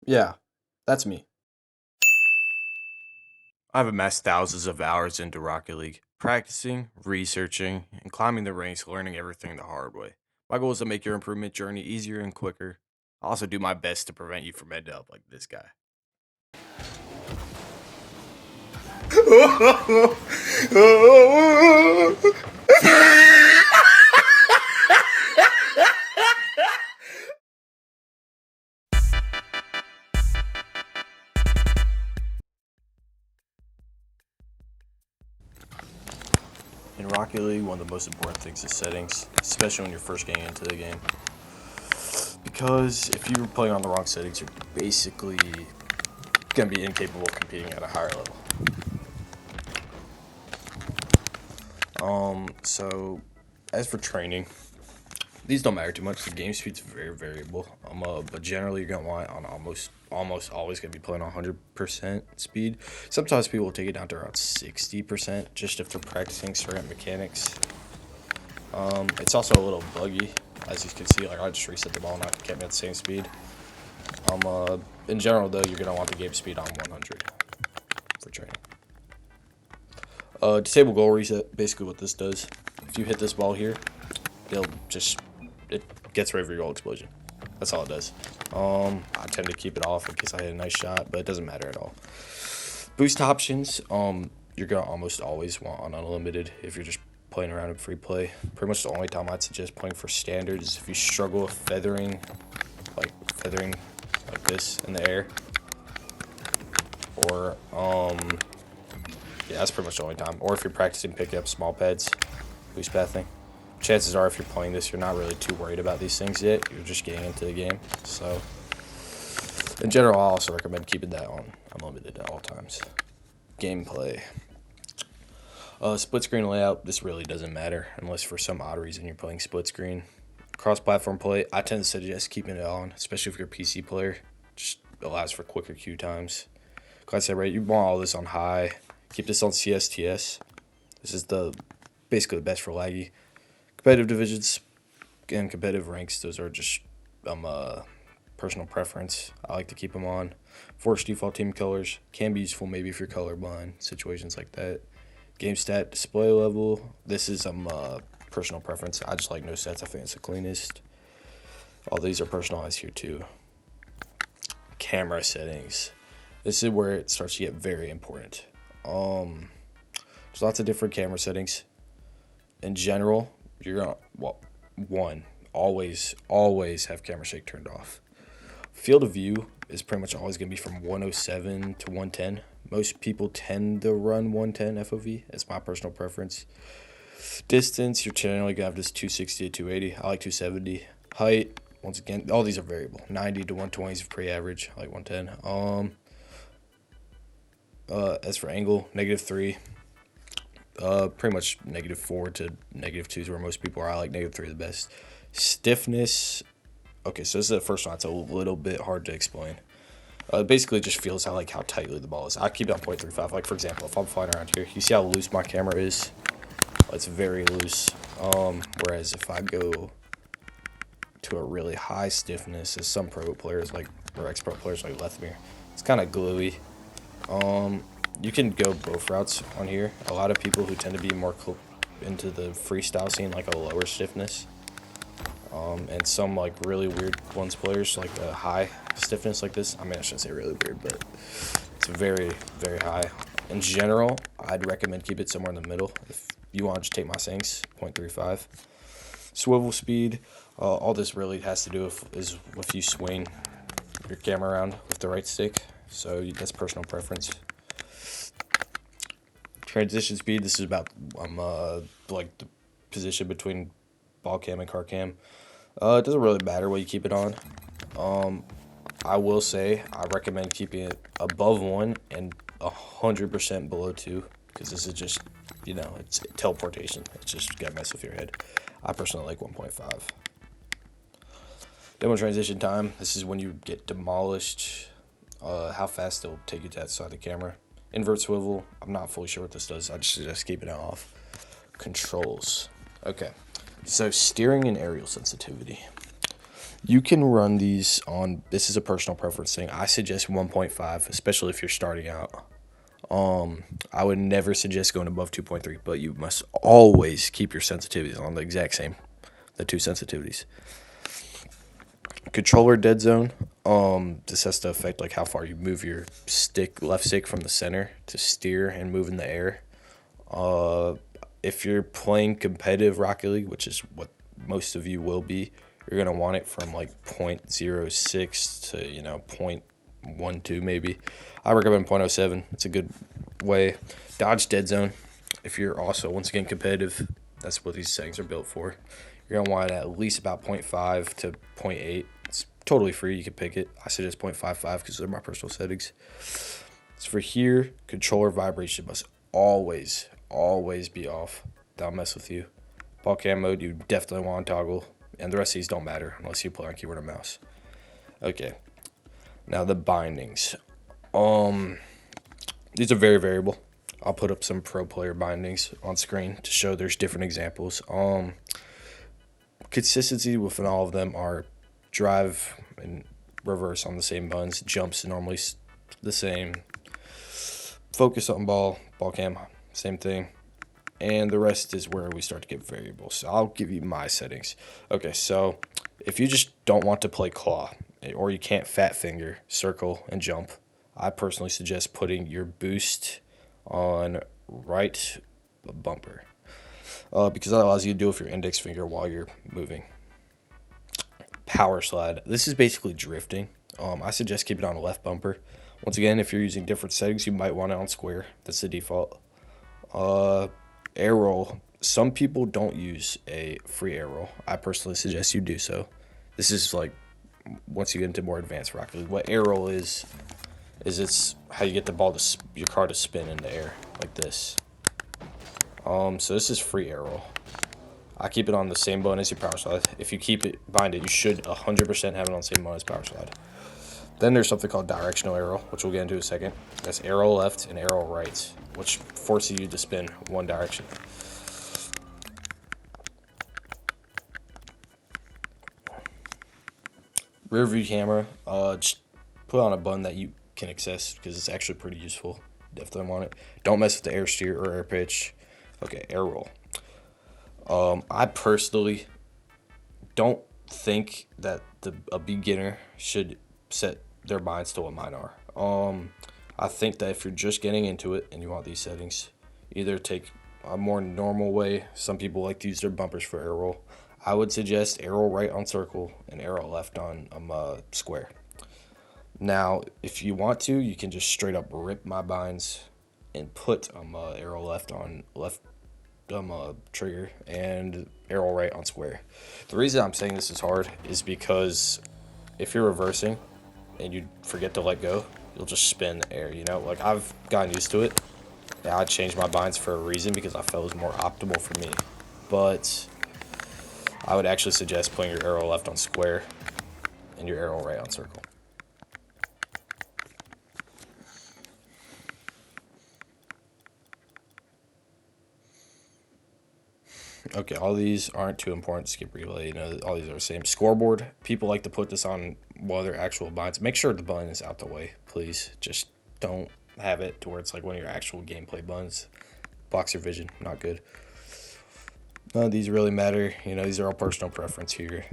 Yeah, that's me. I've amassed thousands of hours into Rocket League, practicing, researching, and climbing the ranks, learning everything the hard way. My goal is to make your improvement journey easier and quicker. I also do my best to prevent you from ending up like this guy. In Rocket League, one of the most important things is settings, especially when you're first getting into the game. Because if you're playing on the wrong settings, you're basically going to be incapable of competing at a higher level. So as for training, these don't matter too much. The game speed's very variable. But generally you're gonna want on almost always gonna be playing 100% speed. Sometimes people will take it down to around 60%, just if they're practicing certain mechanics. It's also a little buggy, as you can see. Like I just reset the ball and it kept me at the same speed. In general though, you're gonna want the game speed on 100 for training. Disable goal reset. Basically, what this does, if you hit this ball here, it gets rid of your goal explosion. That's all it does. I tend to keep it off in case I hit a nice shot, but it doesn't matter at all. Boost options, you're gonna almost always want on unlimited if you're just playing around in free play. Pretty much the only time I'd suggest playing for standard is if you struggle with feathering like this in the air, or yeah, that's pretty much the only time. Or if you're practicing picking up small pads, boost pathing. Chances are, if you're playing this, you're not really too worried about these things yet. You're just getting into the game. So, in general, I also recommend keeping that on unlimited at all times. Gameplay. Split screen layout, this really doesn't matter unless for some odd reason you're playing split screen. Cross-platform play, I tend to suggest keeping it on, especially if you're a PC player. Just allows for quicker queue times. Like I said, right, you want all this on high. Keep this on CSTS. This is basically the best for laggy. Competitive divisions and competitive ranks, those are just personal preference. I like to keep them on. Force default team colors can be useful maybe if you're colorblind, situations like that. Game stat display level, this is personal preference. I just like no stats. I think it's the cleanest. All these are personalized here too. Camera settings. This is where it starts to get very important. There's lots of different camera settings. In general, you're gonna always have camera shake turned off. Field of view is pretty much always gonna be from 107 to 110. Most people tend to run 110 FOV. It's my personal preference. Distance, you're generally gonna have this 260 to 280. I like 270. Height, once again, all these are variable. 90 to 120 is pretty average. I like 110. As for angle, -3. Pretty much -4 to -2 is where most people are. I like -3 the best. Stiffness. Okay, so this is the first one. It's a little bit hard to explain. Basically, it just feels how tightly the ball is. I keep it on 0.35. Like for example, if I'm flying around here, you see how loose my camera is. It's very loose. Whereas if I go to a really high stiffness, as some pro players like or ex-pro players like Lethmere, it's kind of gluey. You can go both routes on here. A lot of people who tend to be more into the freestyle scene like a lower stiffness. And some like really weird ones players like a high stiffness like this. I mean, I shouldn't say really weird, but it's very, very high. In general, I'd recommend keep it somewhere in the middle. If you want to just take my settings, 0.35. Swivel speed, all this really has to do with is if you swing your camera around with the right stick. So that's personal preference. Transition speed, this is about like the position between ball cam and car cam. It doesn't really matter what you keep it on. I will say I recommend keeping it above 1 and 100% below 2, because this is just, it's teleportation. It's just gonna mess with your head. I personally like 1.5. Demo transition time, this is when you get demolished, how fast it'll take you to that side of the camera. Invert swivel, I'm not fully sure what this does. I just suggest keeping it off. Controls. Okay, so steering and aerial sensitivity. You can run these on, this is a personal preference thing. I suggest 1.5, especially if you're starting out. I would never suggest going above 2.3, but you must always keep your sensitivities on the exact same, the two sensitivities. Controller dead zone. This has to affect like how far you move your left stick from the center to steer and move in the air. If you're playing competitive Rocket League, which is what most of you will be, you're gonna want it from like 0.06 to 0.12 maybe. I recommend 0.07. It's a good way. Dodge dead zone. If you're also once again competitive, that's what these settings are built for. You're gonna want it at least about 0.5 to 0.8. It's totally free. You can pick it. I suggest 0.55 because they're my personal settings. So for here, controller vibration must always be off. That'll mess with you. Ball cam mode, you definitely want to toggle. And the rest of these don't matter unless you play on keyboard or mouse. Okay. Now the bindings. These are very variable. I'll put up some pro player bindings on screen to show there's different examples. Consistency within all of them are drive and reverse on the same buttons. Jumps normally the same. Focus on ball cam, same thing. And the rest is where we start to get variables. So I'll give you my settings. Okay, so if you just don't want to play claw, or you can't fat finger, circle, and jump, I personally suggest putting your boost on right bumper. Because that allows you to do it with your index finger while you're moving. Power slide. This is basically drifting. I suggest keep it on the left bumper. Once again, if you're using different settings, you might want it on square. That's the default. Air roll. Some people don't use a free air roll. I personally suggest you do so. This is like once you get into more advanced Rocket League. What air roll is it's how you get the ball to your car to spin in the air like this. So this is free air roll. I keep it on the same button as your power slide. If you bind it, you should 100% have it on the same button as power slide. Then there's something called directional arrow, which we'll get into in a second. That's arrow left and arrow right, which forces you to spin one direction. Rear view camera, just put on a button that you can access because it's actually pretty useful. Definitely want it. Don't mess with the air steer or air pitch. Okay, air roll. I personally don't think that a beginner should set their minds to what mine are. I think that if you're just getting into it and you want these settings, either take a more normal way. Some people like to use their bumpers for air roll. I would suggest arrow right on circle and arrow left on square. Now, if you want to, you can just straight up rip my binds and put arrow left on left trigger and arrow right on square. The reason I'm saying this is hard is because if you're reversing and you forget to let go, you'll just spin the air, like I've gotten used to it. Yeah, I changed my binds for a reason because I felt it was more optimal for me. But I would actually suggest putting your arrow left on square and your arrow right on circle. Okay, all these aren't too important. Skip relay, all these are the same. Scoreboard, people like to put this on while they're actual binds. Make sure the button is out the way, please. Just don't have it to where it's like one of your actual gameplay buttons. Blocks your vision, not good. None of these really matter. These are all personal preference here.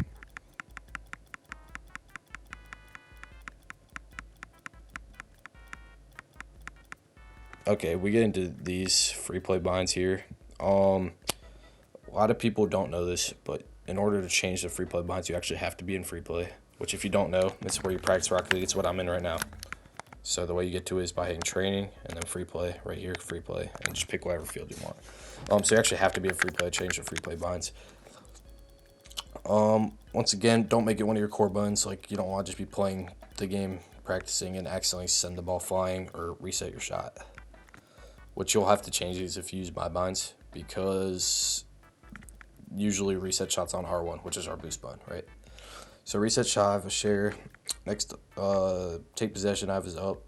Okay, we get into these free play binds here. A lot of people don't know this, but in order to change the free play binds, you actually have to be in free play, which if you don't know, that's where you practice Rocket League. It's what I'm in right now. So the way you get to it is by hitting training and then free play right here, free play, and just pick whatever field you want. So you actually have to be in free play to change the free play binds. Once again, don't make it one of your core buttons. Like you don't want to just be playing the game, practicing, and accidentally send the ball flying or reset your shot. Which you'll have to change these if you use my binds because usually reset shots on R1, which is our boost button, right? So reset shot, I have a share. Next, take possession, I have is up.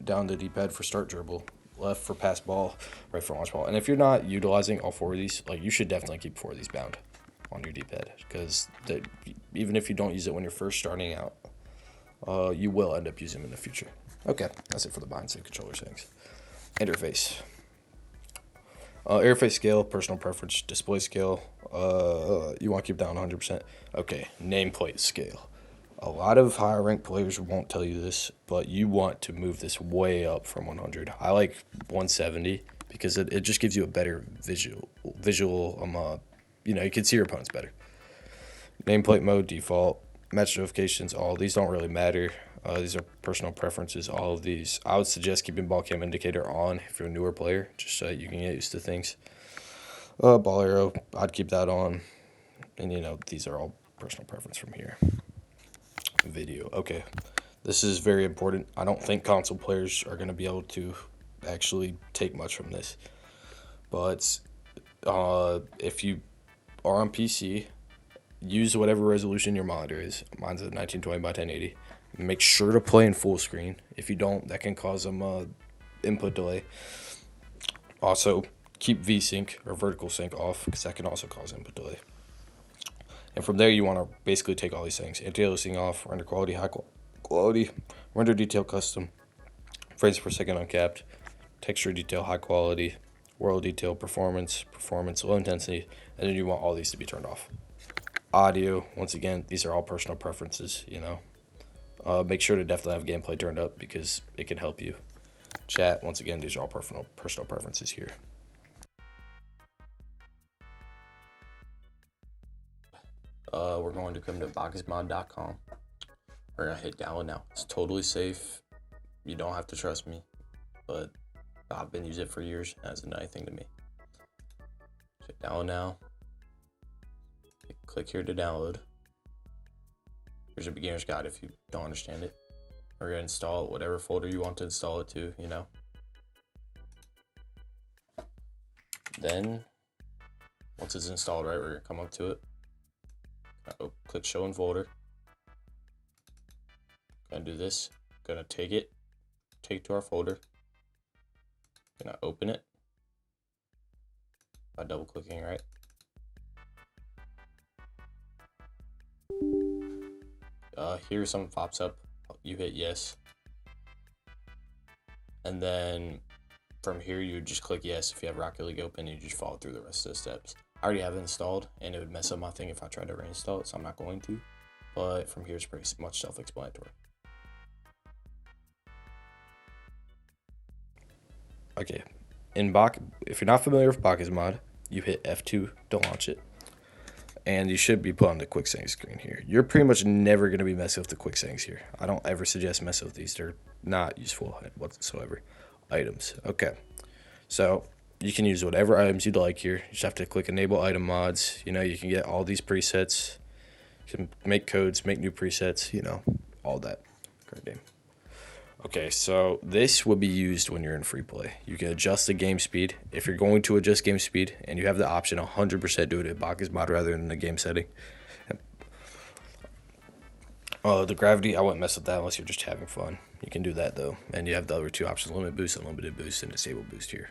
Down the D-pad for start dribble. Left for pass ball, right for launch ball. And if you're not utilizing all four of these, like you should definitely keep four of these bound on your D-pad because even if you don't use it when you're first starting out, you will end up using them in the future. Okay, that's it for the behind sync controller settings. Interface. Interface scale, personal preference, display scale. You want to keep that on 100%. Okay, nameplate scale. A lot of higher ranked players won't tell you this, but you want to move this way up from 100. I like 170 because it just gives you a better visual. You can see your opponents better. Nameplate mode, default, match notifications, all these don't really matter. These are personal preferences. All of these, I would suggest keeping ball cam indicator on if you're a newer player, just so you can get used to things. Ball arrow, I'd keep that on, and these are all personal preference from here. Video, okay, this is very important. I don't think console players are going to be able to actually take much from this, but if you are on PC, use whatever resolution your monitor is. Mine's a 1920 by 1080. Make sure to play in full screen. If you don't, that can cause some input delay. Also, keep VSync or vertical sync off because that can also cause input delay. And from there, you want to basically take all these things. Anti-aliasing off, render quality, high quality, render detail custom, frames per second uncapped, texture detail, high quality, world detail, performance, low intensity, and then you want all these to be turned off. Audio, once again, these are all personal preferences, Make sure to definitely have gameplay turned up because it can help you. Chat, once again, these are all personal preferences here. We're going to come to Bakkesmod.com. We're going to hit download now. It's totally safe. You don't have to trust me, but I've been using it for years. And that's a nice thing to me. Hit download now. Click here to download. Here's a beginner's guide if you don't understand it. We're going to install it, whatever folder you want to install it to, Then, once it's installed, right, we're going to come up to it. Click show in folder. Gonna do this. Gonna take it to our folder. Gonna open it by double clicking, right? Here something pops up. You hit yes, and then from here you would just click yes if you have Rocket League open. You just follow through the rest of the steps. I already have it installed, and it would mess up my thing if I tried to reinstall it, so I'm not going to. But from here, it's pretty much self-explanatory. Okay, if you're not familiar with Bakkesmod, you hit F2 to launch it, and you should be put on the quick settings screen here. You're pretty much never going to be messing with the quick settings here. I don't ever suggest messing with these. They're not useful whatsoever. Items. Okay, so you can use whatever items you'd like here. You just have to click enable item mods. You can get all these presets. You can make codes, make new presets, all that. Great game. Okay, so this will be used when you're in free play. You can adjust the game speed. If you're going to adjust game speed and you have the option 100% do it in Bakkesmod rather than the game setting. The gravity, I wouldn't mess with that unless you're just having fun. You can do that though. And you have the other two options, limit boost, unlimited boost, and disable boost here.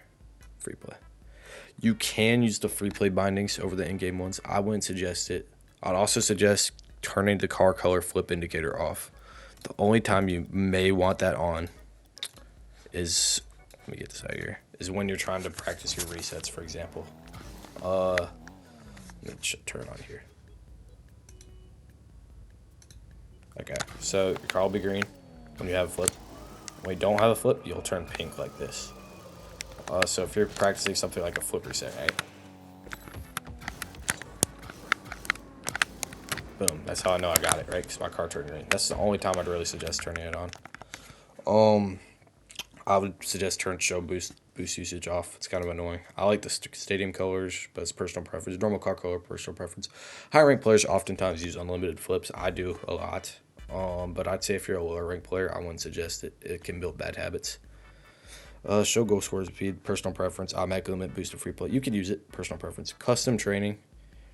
Free play. You can use the free play bindings over the in-game ones. I wouldn't suggest it. I'd also suggest turning the car color flip indicator off. The only time you may want that on is, let me get this out here, is when you're trying to practice your resets, for example. Let me turn it on here. Okay, so your car will be green when you have a flip. When you don't have a flip, you'll turn pink like this. So if you're practicing something like a flip reset, right? Boom, that's how I know I got it, right? Because my car turned green. That's the only time I'd really suggest turning it on. I would suggest turn show boost usage off. It's kind of annoying. I like the stadium colors, but it's personal preference. Normal car color, personal preference. Higher ranked players oftentimes use unlimited flips. I do a lot. But I'd say if you're a lower ranked player, I wouldn't suggest it. It can build bad habits. Show goal score speed, personal preference, automatic limit, boost to free play. You could use it, personal preference. Custom training,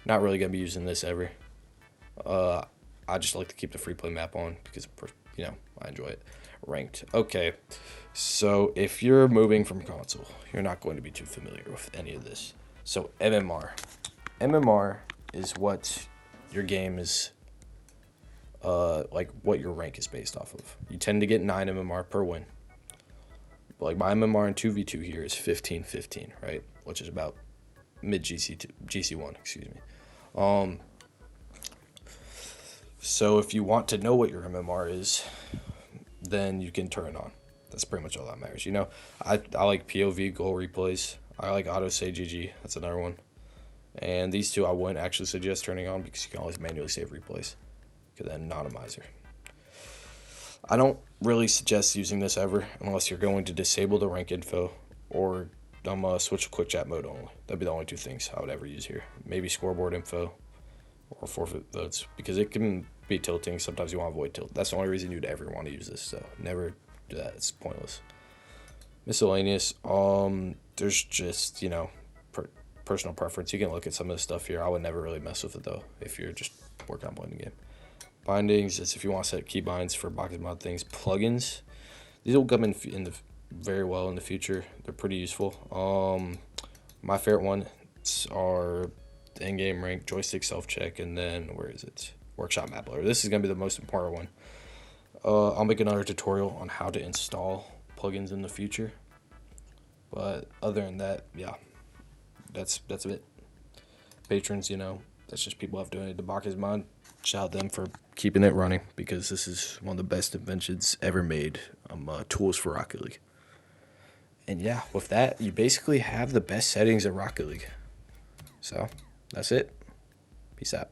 not really going to be using this ever. I just like to keep the free play map on because, I enjoy it. Ranked. Okay, so if you're moving from console, you're not going to be too familiar with any of this. So MMR. MMR is what your game is like what your rank is based off of. You tend to get 9 MMR per win. But like my MMR in 2v2 here is 15-15, right? Which is about mid GC1, excuse me. So if you want to know what your MMR is, then you can turn it on. That's pretty much all that matters. You know, I like POV goal replays. I like auto say GG. That's another one. And these two I wouldn't actually suggest turning on because you can always manually save replays. You can then anonymizer. I don't really suggest using this ever unless you're going to disable the rank info or switch to quick chat mode only. That'd be the only two things I would ever use here. Maybe scoreboard info or forfeit votes because it can be tilting. Sometimes you want to avoid tilt. That's the only reason you'd ever want to use this. So never do that. It's pointless. Miscellaneous. There's just, you know, personal preference. You can look at some of the stuff here. I would never really mess with it though if you're just working on playing the game. Bindings is if you want to set keybinds for Bakkesmod things. Plugins. These will come in the very well in the future. They're pretty useful. My favorite ones are the in-game rank, joystick self-check, and then where is it? Workshop map loader. This is gonna be the most important one. I'll make another tutorial on how to install plugins in the future. But other than that, yeah, that's it. Patrons, you know, that's just people have donated to Bakkesmod. Shout out them for keeping it running because this is one of the best inventions ever made. Tools for Rocket League. And yeah, with that, you basically have the best settings at Rocket League. So that's it. Peace out.